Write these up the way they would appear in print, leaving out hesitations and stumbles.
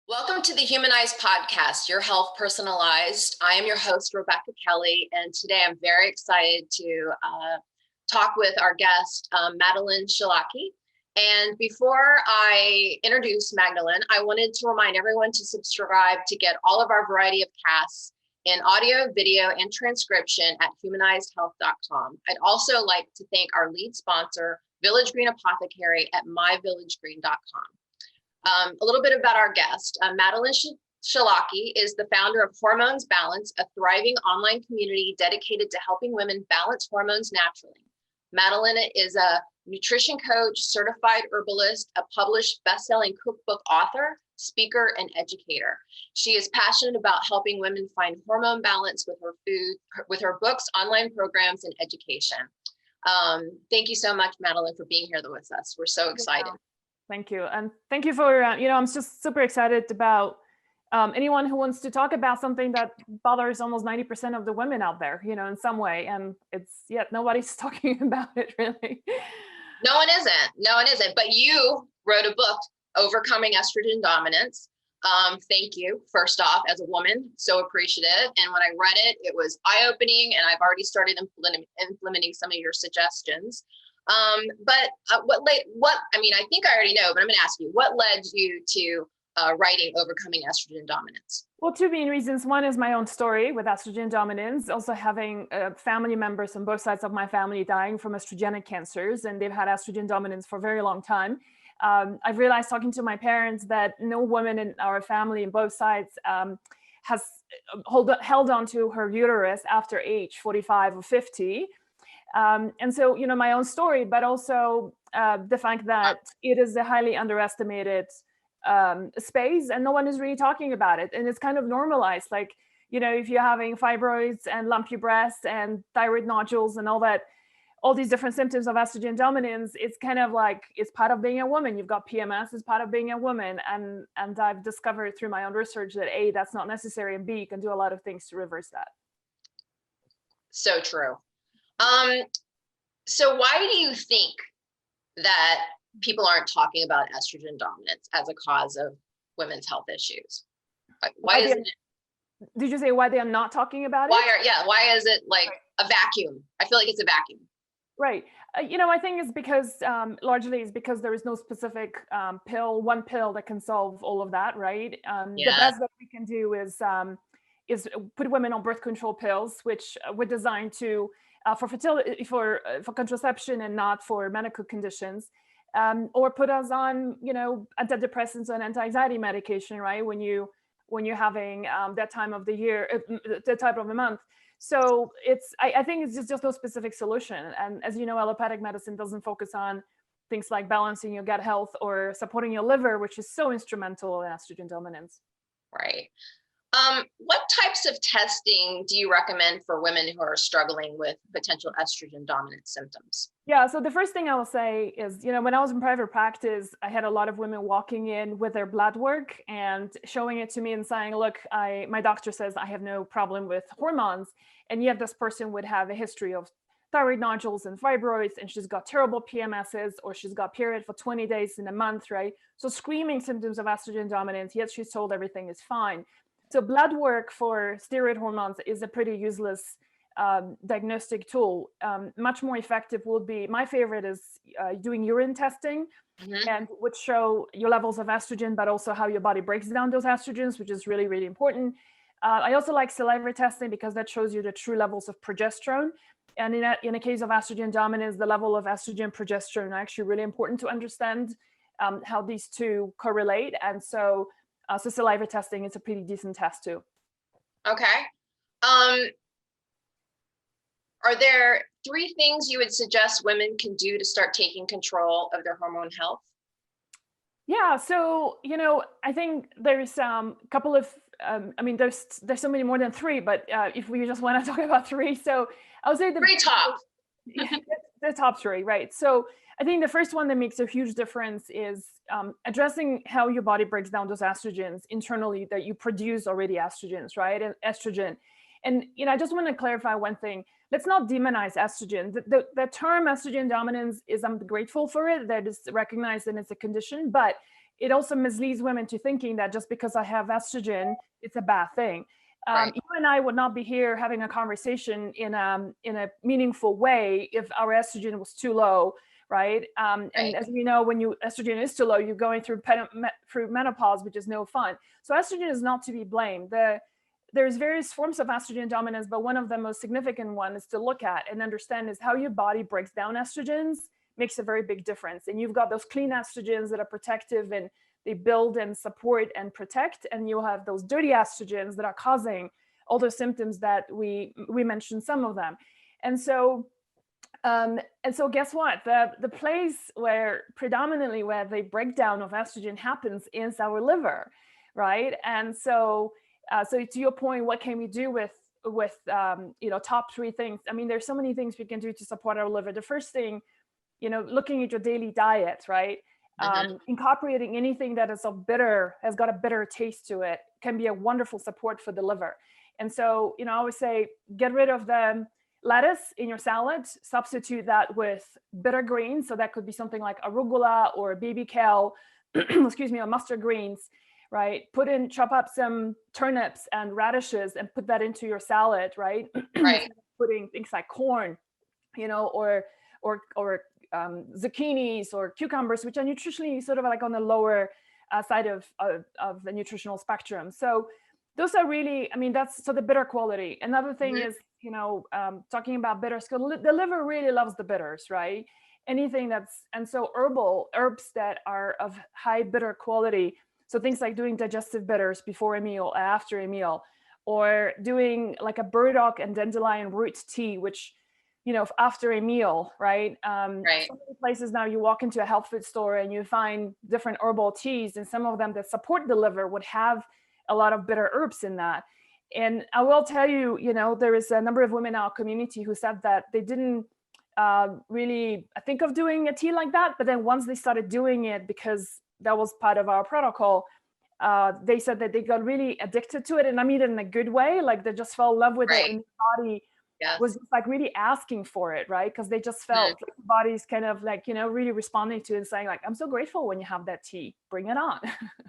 Welcome to the Humanized Podcast, your health personalized. I am your host, Rebecca Kelly, and today I'm very excited to talk with our guest, Madeline Shalaki. And before I introduce Magdalene, I wanted to remind everyone to subscribe to get all of our variety of casts in audio, video, and transcription at humanizedhealth.com. I'd also like to thank our lead sponsor, Village Green Apothecary at myvillagegreen.com. A little bit about our guest. Madeline Shalaki is the founder of Hormones Balance, a thriving online community dedicated to helping women balance hormones naturally. Madeline is a nutrition coach, certified herbalist, a published best-selling cookbook author, speaker, and educator. She is passionate about helping women find hormone balance with her food, with her books, online programs, and education. Thank you so much, Madeline, for being here with us. We're so excited. Thank you. And thank you for, I'm just super excited about anyone who wants to talk about something that bothers almost 90% of the women out there, in some way. And it's yet nobody's talking about it really. No one isn't. But you wrote a book, Overcoming Estrogen Dominance. Thank you, first off, as a woman, so appreciative. And when I read it, it was eye-opening, and I've already started implementing some of your suggestions. I think I already know, but I'm going to ask you, what led you to writing Overcoming Estrogen Dominance? Well, two main reasons. One is my own story with estrogen dominance, also having family members on both sides of my family dying from estrogenic cancers, and they've had estrogen dominance for a very long time. I've realized talking to my parents that no woman in our family on both sides has held on to her uterus after age 45 or 50. And so, my own story, but also the fact that it is a highly underestimated space and no one is really talking about it. And it's kind of normalized. Like, if you're having fibroids and lumpy breasts and thyroid nodules and all these different symptoms of estrogen dominance, it's kind of like, it's part of being a woman. You've got PMS as part of being a woman. And I've discovered through my own research that A, that's not necessary, and B, you can do a lot of things to reverse that. So true. So why do you think that people aren't talking about estrogen dominance as a cause of women's health issues? Why isn't it? Did you say why they are not talking about it? Why is it like a vacuum? I feel like it's a vacuum. Right. I think it's because largely it's because there is no specific one pill that can solve all of that, right? The best that we can do is put women on birth control pills, which were designed to for fertility, for contraception, and not for medical conditions, or put us on, antidepressants and anti-anxiety medication, right? When you're having that time of the year, that type of a month. So I think it's just no specific solution. And as you know, allopathic medicine doesn't focus on things like balancing your gut health or supporting your liver, which is so instrumental in estrogen dominance. Right. What types of testing do you recommend for women who are struggling with potential estrogen dominant symptoms? Yeah, so the first thing I will say is, when I was in private practice, I had a lot of women walking in with their blood work and showing it to me and saying, look, my doctor says I have no problem with hormones. And yet this person would have a history of thyroid nodules and fibroids, and she's got terrible PMSs, or she's got period for 20 days in a month, right? So screaming symptoms of estrogen dominance, yet she's told everything is fine. So blood work for steroid hormones is a pretty useless diagnostic tool. Much more effective would be, my favorite is doing urine testing, and would show your levels of estrogen, but also how your body breaks down those estrogens, which is really, really important. I also like saliva testing because that shows you the true levels of progesterone. And in a case of estrogen dominance, the level of estrogen progesterone are actually really important to understand how these two correlate. And so saliva testing is a pretty decent test too. Okay. Are there 3 things you would suggest women can do to start taking control of their hormone health? Yeah, so, I think there's a couple of, there's so many more than 3, but if we just want to talk about 3, so I would say the 3 top. The top 3, right? So I think the first one that makes a huge difference is addressing how your body breaks down those estrogens internally, that you produce already estrogens, right? And estrogen. And, I just want to clarify one thing. Let's not demonize estrogen. The term estrogen dominance is, I'm grateful for it, that is recognized and it's a condition, but it also misleads women to thinking that just because I have estrogen, it's a bad thing. Right. You and I would not be here having a conversation in a meaningful way if our estrogen was too low, right? And Right. as we know, when you estrogen is too low, you're going through menopause, which is no fun. So estrogen is not to be blamed. There's various forms of estrogen dominance, but one of the most significant ones to look at and understand is how your body breaks down estrogens makes a very big difference. And you've got those clean estrogens that are protective and they build and support and protect, and you'll have those dirty estrogens that are causing all those symptoms that we mentioned some of them. And so guess what? The place where predominantly where the breakdown of estrogen happens is our liver, right? And so to your point, what can we do with top 3 things? I mean, there's so many things we can do to support our liver. The first thing, looking at your daily diet, right? Incorporating anything that is has got a bitter taste to it can be a wonderful support for the liver. And so, I always say, get rid of the lettuce in your salad, substitute that with bitter greens. So that could be something like arugula or baby kale, excuse me, or mustard greens, right? Chop up some turnips and radishes and put that into your salad, right? Right. Putting things like corn, or zucchinis or cucumbers, which are nutritionally sort of like on the lower side of the nutritional spectrum. So those are really, that's the bitter quality. Another thing is, talking about bitters, the liver really loves the bitters, right? Anything and so herbs that are of high bitter quality. So things like doing digestive bitters before a meal, after a meal, or doing like a burdock and dandelion root tea, which, after a meal, right? Right. So many places now you walk into a health food store and you find different herbal teas, and some of them that support the liver would have a lot of bitter herbs in that. And I will tell you, there is a number of women in our community who said that they didn't really think of doing a tea like that. But then once they started doing it, because that was part of our protocol, they said that they got really addicted to it. And I mean it in a good way, like they just fell in love with it, and the body was just like really asking for it, right? Because they just felt like the body's kind of like, really responding to it and saying like, I'm so grateful when you have that tea, bring it on.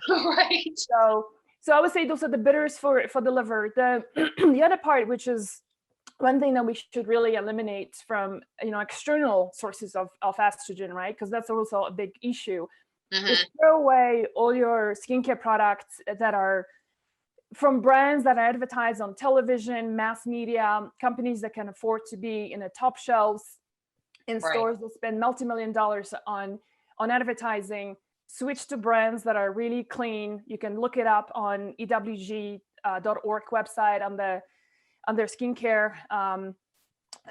Right. So I would say those are the bitters for the liver. The other part, which is one thing that we should really eliminate from external sources of estrogen, right? Because that's also a big issue. Is throw away all your skincare products that are from brands that are advertised on television, mass media, companies that can afford to be in the top shelves in stores that spend multi-million dollars on advertising. Switch to brands that are really clean. You can look it up on ewg.org website on their skincare,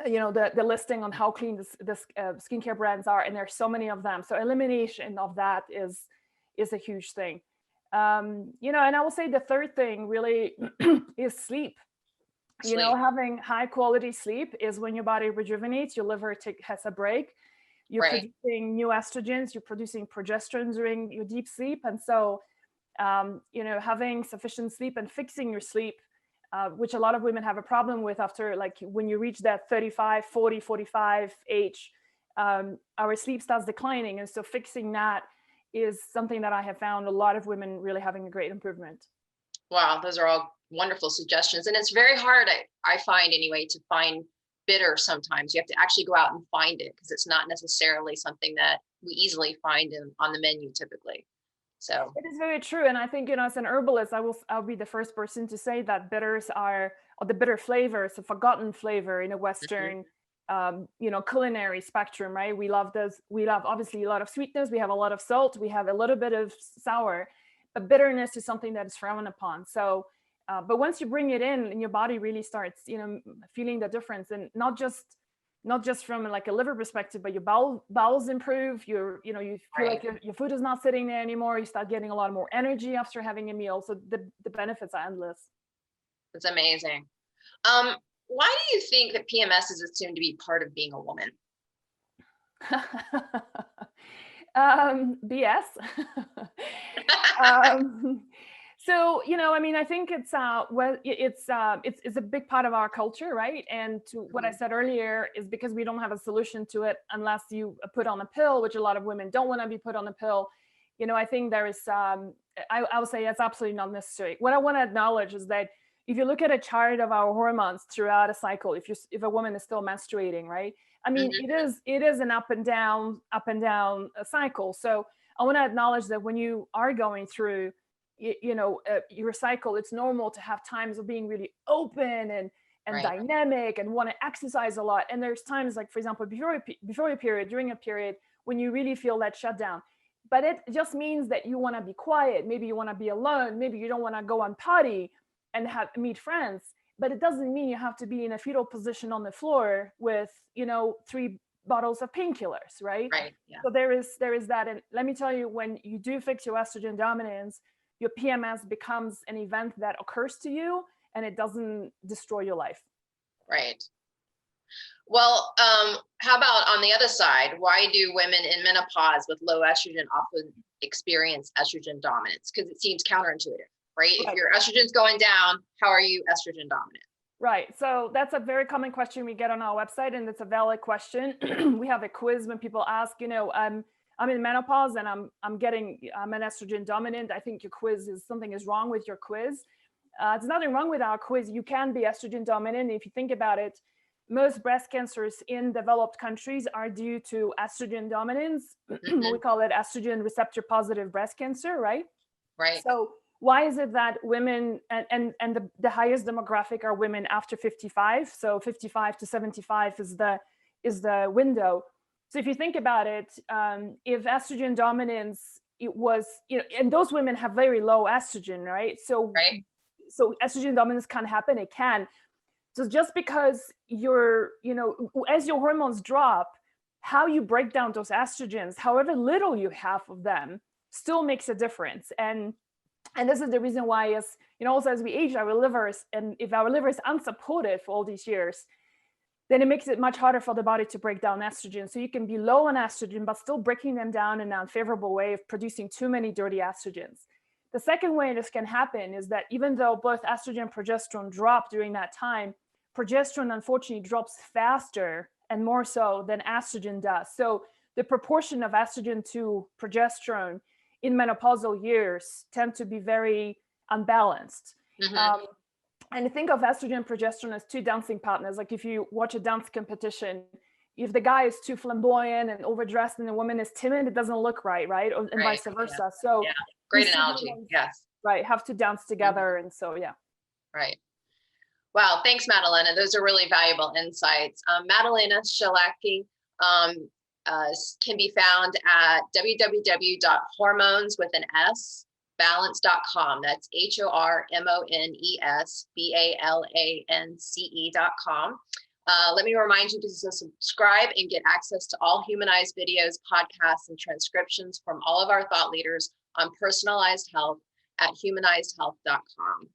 the listing on how clean this skincare brands are, and there's so many of them. So elimination of that is a huge thing. And I will say the third thing really is sleep. Having high quality sleep is when your body rejuvenates, your liver has a break. You're producing new estrogens, you're producing progesterone during your deep sleep. And so, having sufficient sleep and fixing your sleep, which a lot of women have a problem with after, like when you reach that 35, 40, 45 age, our sleep starts declining. And so fixing that is something that I have found a lot of women really having a great improvement. Wow, those are all wonderful suggestions. And it's very hard, I find anyway, to find bitter sometimes. You have to actually go out and find it because it's not necessarily something that we easily find on the menu typically. So it is very true. And I think, as an herbalist, I'll be the first person to say that bitters or the bitter flavor is a forgotten flavor in a Western culinary spectrum, right? We love obviously a lot of sweetness, we have a lot of salt, we have a little bit of sour, but bitterness is something that is frowned upon. So but once you bring it in and your body really starts feeling the difference, and not just from like a liver perspective, but your bowels improve, you feel like your food is not sitting there anymore, you start getting a lot more energy after having a meal. So the benefits are endless. It's amazing. Why do you think that PMS is assumed to be part of being a woman? BS. So, I think it's a big part of our culture, right? And to what I said earlier is because we don't have a solution to it unless you put on a pill, which a lot of women don't want to be put on a pill. I think there is, I would say that's absolutely not necessary. What I want to acknowledge is that if you look at a chart of our hormones throughout a cycle, if a woman is still menstruating, right? I mean, it is an up and down cycle. So I want to acknowledge that when you are going through, your cycle, it's normal to have times of being really open and Right. dynamic and want to exercise a lot. And there's times, like, for example, before your period, during a period, when you really feel that shutdown. But it just means that you want to be quiet. Maybe you want to be alone. Maybe you don't want to go on potty and meet friends. But it doesn't mean you have to be in a fetal position on the floor with 3 bottles of painkillers, right? Right. Yeah. So there is that. And let me tell you, when you do fix your estrogen dominance, your PMS becomes an event that occurs to you, and it doesn't destroy your life. Right. Well, how about on the other side? Why do women in menopause with low estrogen often experience estrogen dominance? Because it seems counterintuitive, right? If your estrogen's going down, how are you estrogen dominant? Right. So that's a very common question we get on our website, and it's a valid question. We have a quiz when people ask, I'm in menopause and I'm an estrogen dominant. I think your quiz something is wrong with your quiz. There's nothing wrong with our quiz. You can be estrogen dominant. If you think about it, most breast cancers in developed countries are due to estrogen dominance. We call it estrogen receptor positive breast cancer, right? Right. So why is it that women and the highest demographic are women after 55? So 55 to 75 is the window. So if you think about it, if estrogen dominance, it was, and those women have very low estrogen, right? So estrogen dominance can happen. It can. So just because as your hormones drop, how you break down those estrogens, however little you have of them, still makes a difference. And this is the reason why, also as we age, our livers, and if our liver is unsupported for all these years, then it makes it much harder for the body to break down estrogen. So you can be low on estrogen, but still breaking them down in an unfavorable way of producing too many dirty estrogens. The second way this can happen is that even though both estrogen and progesterone drop during that time, progesterone unfortunately drops faster and more so than estrogen does. So the proportion of estrogen to progesterone in menopausal years tend to be very unbalanced. And think of estrogen and progesterone as 2 dancing partners. Like if you watch a dance competition, if the guy is too flamboyant and overdressed and the woman is timid, it doesn't look right? And vice versa. Yeah. So great analogy. Yes. Right. Have to dance together. And so, yeah. Right. Wow. Thanks, Madalena. Those are really valuable insights. Madalena Szilaki can be found at www.hormonesbalance.com. That's HORMONESBALANCE.com. Let me remind you to subscribe and get access to all Humanized videos, podcasts, and transcriptions from all of our thought leaders on personalized health at humanizedhealth.com.